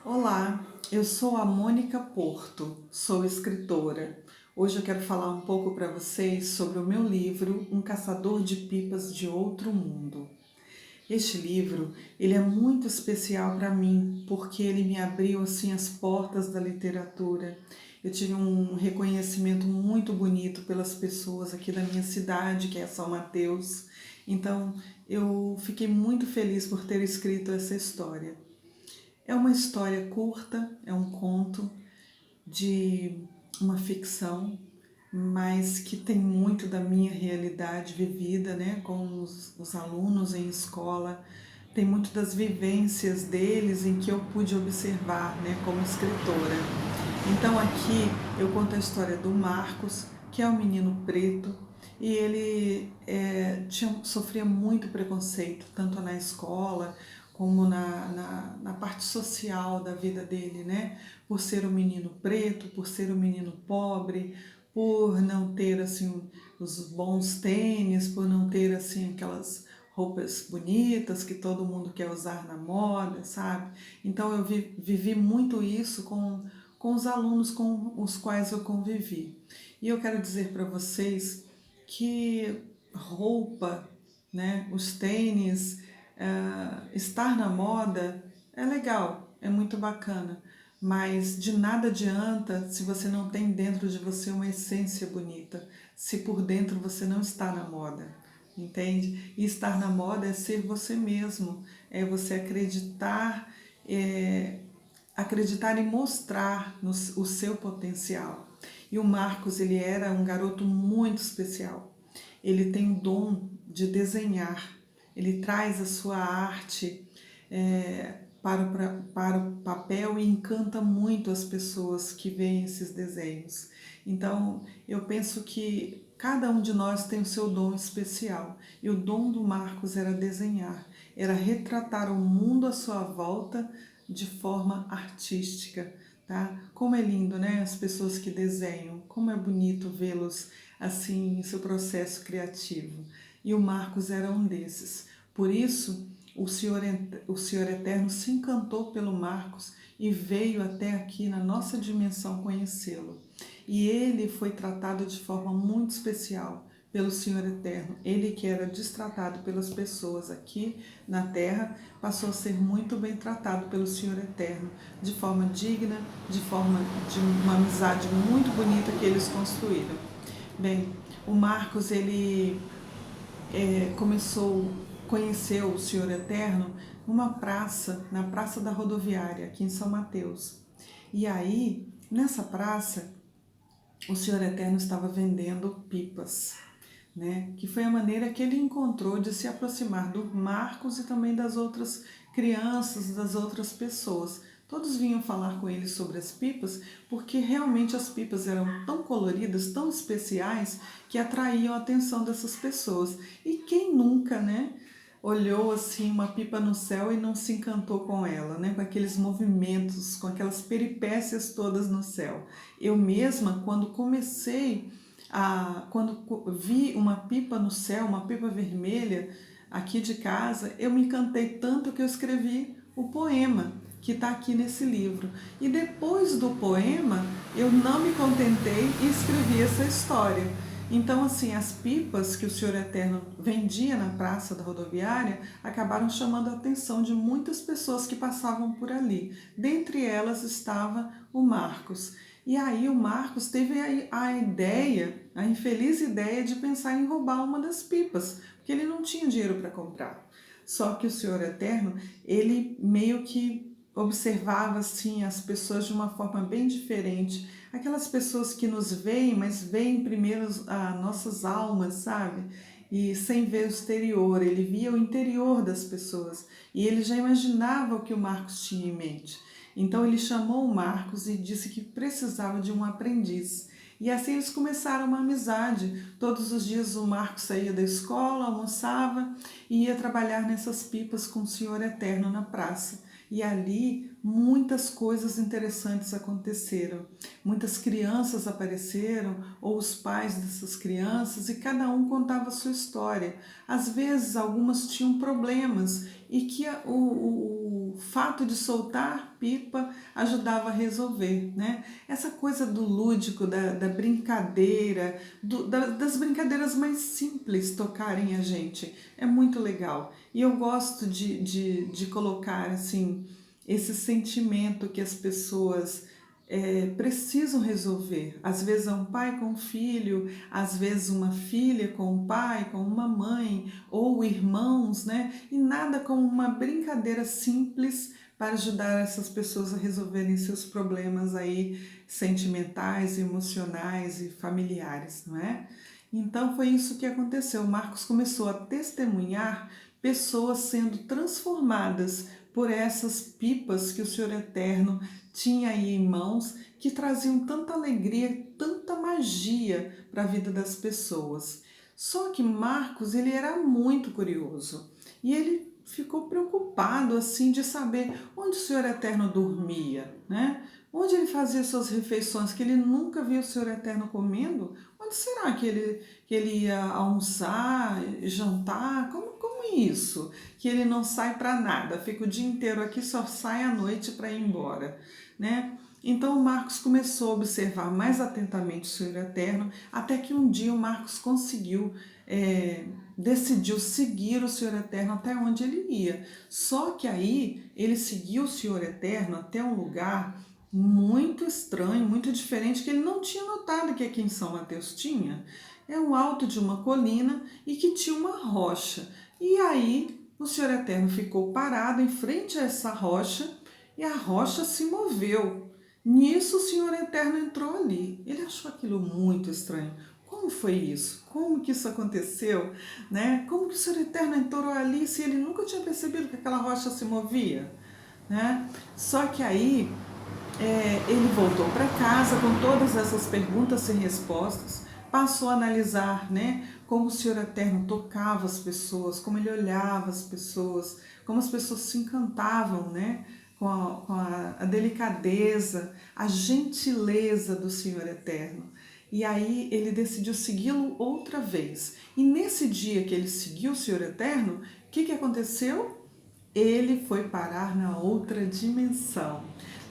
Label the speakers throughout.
Speaker 1: Olá, eu sou a Mônica Porto, sou escritora. Hoje eu quero falar um pouco para vocês sobre o meu livro Um Caçador de Pipas de Outro Mundo. Este livro, ele é muito especial para mim, porque ele me abriu assim as portas da literatura. Eu tive um reconhecimento muito bonito pelas pessoas aqui da minha cidade, que é São Mateus. Então, eu fiquei muito feliz por ter escrito essa história. É uma história curta, é um conto de uma ficção, mas que tem muito da minha realidade vivida, né, com os alunos em escola, tem muito das vivências deles em que eu pude observar, né, como escritora. Então aqui eu conto a história do Marcos, que é um menino preto, e ele sofria muito preconceito, tanto na escola como na parte social da vida dele, né? Por ser um menino preto, por ser um menino pobre, por não ter assim os bons tênis, por não ter assim aquelas roupas bonitas que todo mundo quer usar na moda, sabe? Então eu vivi muito isso com os alunos com os quais eu convivi. E eu quero dizer para vocês que roupa, né, os tênis, estar na moda é legal, é muito bacana, mas de nada adianta se você não tem dentro de você uma essência bonita, se por dentro você não está na moda, entende? E estar na moda é ser você mesmo, é você acreditar, acreditar e mostrar o seu potencial. E o Marcos, ele era um garoto muito especial. Ele tem o dom de desenhar, ele traz a sua arte para o papel e encanta muito as pessoas que veem esses desenhos. Então, eu penso que cada um de nós tem o seu dom especial. E o dom do Marcos era desenhar, era retratar o mundo à sua volta de forma artística, tá? Como é lindo, né? As pessoas que desenham, como é bonito vê-los assim em seu processo criativo. E o Marcos era um desses. Por isso, o Senhor Eterno se encantou pelo Marcos e veio até aqui na nossa dimensão conhecê-lo. E ele foi tratado de forma muito especial pelo Senhor Eterno. Ele que era destratado pelas pessoas aqui na terra, passou a ser muito bem tratado pelo Senhor Eterno, de forma digna, de forma de uma amizade muito bonita que eles construíram. Bem, o Marcos, ele conheceu o Senhor Eterno numa praça, na Praça da Rodoviária, aqui em São Mateus. E aí, nessa praça, o Senhor Eterno estava vendendo pipas, né? Que foi a maneira que ele encontrou de se aproximar do Marcos e também das outras crianças, das outras pessoas. Todos vinham falar com ele sobre as pipas, porque realmente as pipas eram tão coloridas, tão especiais, que atraíam a atenção dessas pessoas. E quem nunca, né? Olhou assim uma pipa no céu e não se encantou com ela, né? Com aqueles movimentos, com aquelas peripécias todas no céu. Eu mesma, quando vi uma pipa no céu, uma pipa vermelha aqui de casa, eu me encantei tanto que eu escrevi o poema que está aqui nesse livro. E depois do poema, eu não me contentei e escrevi essa história. Então, assim, as pipas que o Senhor Eterno vendia na praça da rodoviária acabaram chamando a atenção de muitas pessoas que passavam por ali. Dentre elas estava o Marcos. E aí o Marcos teve a ideia, a infeliz ideia de pensar em roubar uma das pipas, porque ele não tinha dinheiro para comprar. Só que o Senhor Eterno, ele meio que observava assim as pessoas de uma forma bem diferente. Aquelas pessoas que nos veem, mas veem primeiro as nossas almas, sabe? E sem ver o exterior, ele via o interior das pessoas e ele já imaginava o que o Marcos tinha em mente. Então ele chamou o Marcos e disse que precisava de um aprendiz. E assim eles começaram uma amizade. Todos os dias o Marcos saía da escola, almoçava e ia trabalhar nessas pipas com o Senhor Eterno na praça. E ali muitas coisas interessantes aconteceram. Muitas crianças apareceram, ou os pais dessas crianças, e cada um contava a sua história. Às vezes algumas tinham problemas e que o o fato de soltar pipa ajudava a resolver, né? Essa coisa do lúdico, da brincadeira, das brincadeiras mais simples tocarem a gente, é muito legal. E eu gosto de colocar, assim, esse sentimento que as pessoas precisam resolver. Às vezes é um pai com um filho, às vezes uma filha com um pai, com uma mãe, ou irmãos, né? E nada como uma brincadeira simples para ajudar essas pessoas a resolverem seus problemas aí sentimentais, emocionais e familiares, não é? Então foi isso que aconteceu. O Marcos começou a testemunhar pessoas sendo transformadas por essas pipas que o Senhor Eterno tinha aí em mãos, que traziam tanta alegria, tanta magia para a vida das pessoas. Só que Marcos, ele era muito curioso e ele ficou preocupado assim de saber onde o Senhor Eterno dormia, né? Onde ele fazia suas refeições, que ele nunca viu o Senhor Eterno comendo. Onde será que ele ia almoçar, jantar? Como é isso? Que ele não sai para nada, fica o dia inteiro aqui, só sai à noite para ir embora, né? Então o Marcos começou a observar mais atentamente o Senhor Eterno, até que um dia o Marcos decidiu seguir o Senhor Eterno até onde ele ia. Só que aí ele seguiu o Senhor Eterno até um lugar muito estranho, muito diferente, que ele não tinha notado que aqui em São Mateus tinha. É um alto de uma colina e que tinha uma rocha. E aí o Senhor Eterno ficou parado em frente a essa rocha e a rocha se moveu. Nisso o Senhor Eterno entrou ali. Ele achou aquilo muito estranho. Como foi isso? Como que isso aconteceu? Né? Como que o Senhor Eterno entrou ali se ele nunca tinha percebido que aquela rocha se movia? Né? Só que aí ele voltou para casa com todas essas perguntas sem respostas, passou a analisar, né, como o Senhor Eterno tocava as pessoas, como ele olhava as pessoas, como as pessoas se encantavam, né, com a delicadeza, a gentileza do Senhor Eterno. E aí ele decidiu segui-lo outra vez. E nesse dia que ele seguiu o Senhor Eterno, o que aconteceu? Ele foi parar na outra dimensão.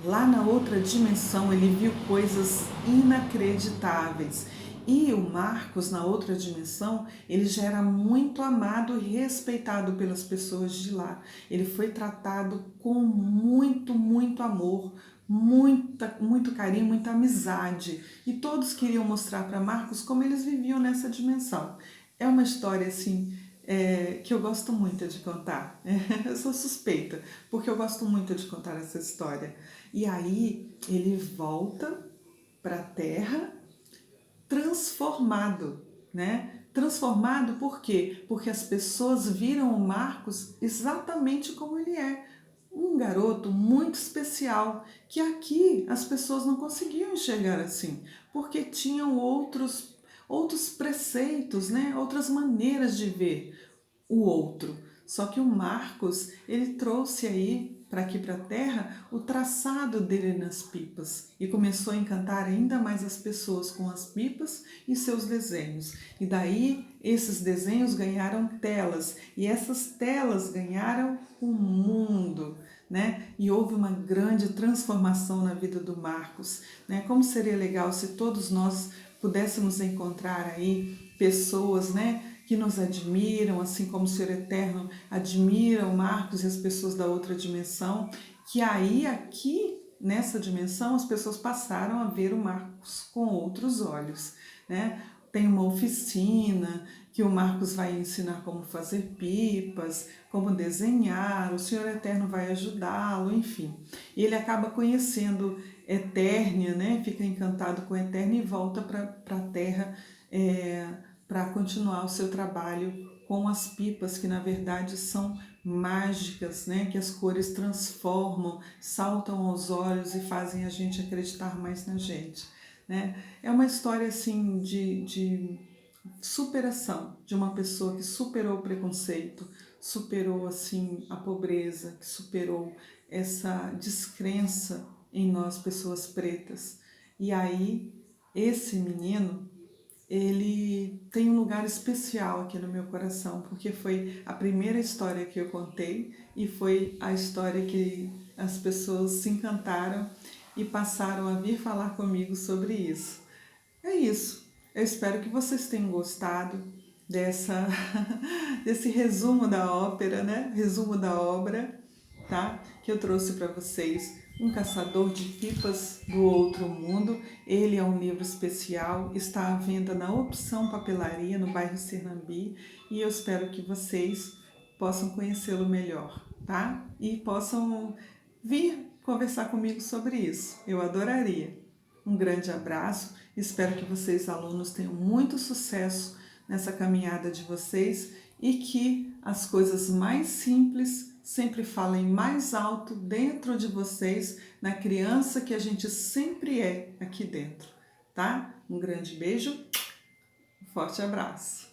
Speaker 1: Lá na outra dimensão ele viu coisas inacreditáveis. E o Marcos, na outra dimensão, ele já era muito amado e respeitado pelas pessoas de lá. Ele foi tratado com muito, muito amor, muito carinho, muita amizade. E todos queriam mostrar para Marcos como eles viviam nessa dimensão. É uma história assim que eu gosto muito de contar. Eu sou suspeita, porque eu gosto muito de contar essa história. E aí ele volta para a Terra transformado, né? Transformado por quê? Porque as pessoas viram o Marcos exatamente como ele é. Um garoto muito especial, que aqui as pessoas não conseguiam enxergar assim, porque tinham outros preceitos, né? Outras maneiras de ver o outro. Só que o Marcos, ele trouxe aí para aqui para a Terra o traçado dele nas pipas e começou a encantar ainda mais as pessoas com as pipas e seus desenhos. E daí esses desenhos ganharam telas e essas telas ganharam o mundo, né? E houve uma grande transformação na vida do Marcos, né? Como seria legal se todos nós pudéssemos encontrar aí pessoas, né, que nos admiram, assim como o Senhor Eterno admira o Marcos e as pessoas da outra dimensão, que aí aqui nessa dimensão as pessoas passaram a ver o Marcos com outros olhos, né? Tem uma oficina que o Marcos vai ensinar como fazer pipas, como desenhar, o Senhor Eterno vai ajudá-lo, enfim. E ele acaba conhecendo Etérnia, né? Fica encantado com Etérnia e volta para a Terra para continuar o seu trabalho com as pipas, que na verdade são mágicas, né? Que as cores transformam, saltam aos olhos e fazem a gente acreditar mais na gente, né? É uma história assim de superação de uma pessoa que superou o preconceito, superou assim a pobreza, que superou essa descrença em nós pessoas pretas. E aí esse menino ele tem um lugar especial aqui no meu coração, porque foi a primeira história que eu contei e foi a história que as pessoas se encantaram e passaram a vir falar comigo sobre isso. É isso. Eu espero que vocês tenham gostado dessa desse resumo da ópera, né? Resumo da obra, tá? Que eu trouxe para vocês. Um Caçador de Pipas do Outro Mundo. Ele é um livro especial, está à venda na Opção Papelaria, no bairro Sernambi, e eu espero que vocês possam conhecê-lo melhor, tá? E possam vir conversar comigo sobre isso. Eu adoraria. Um grande abraço, espero que vocês, alunos, tenham muito sucesso nessa caminhada de vocês e que as coisas mais simples sempre falem mais alto dentro de vocês, na criança que a gente sempre é aqui dentro, tá? Um grande beijo, um forte abraço.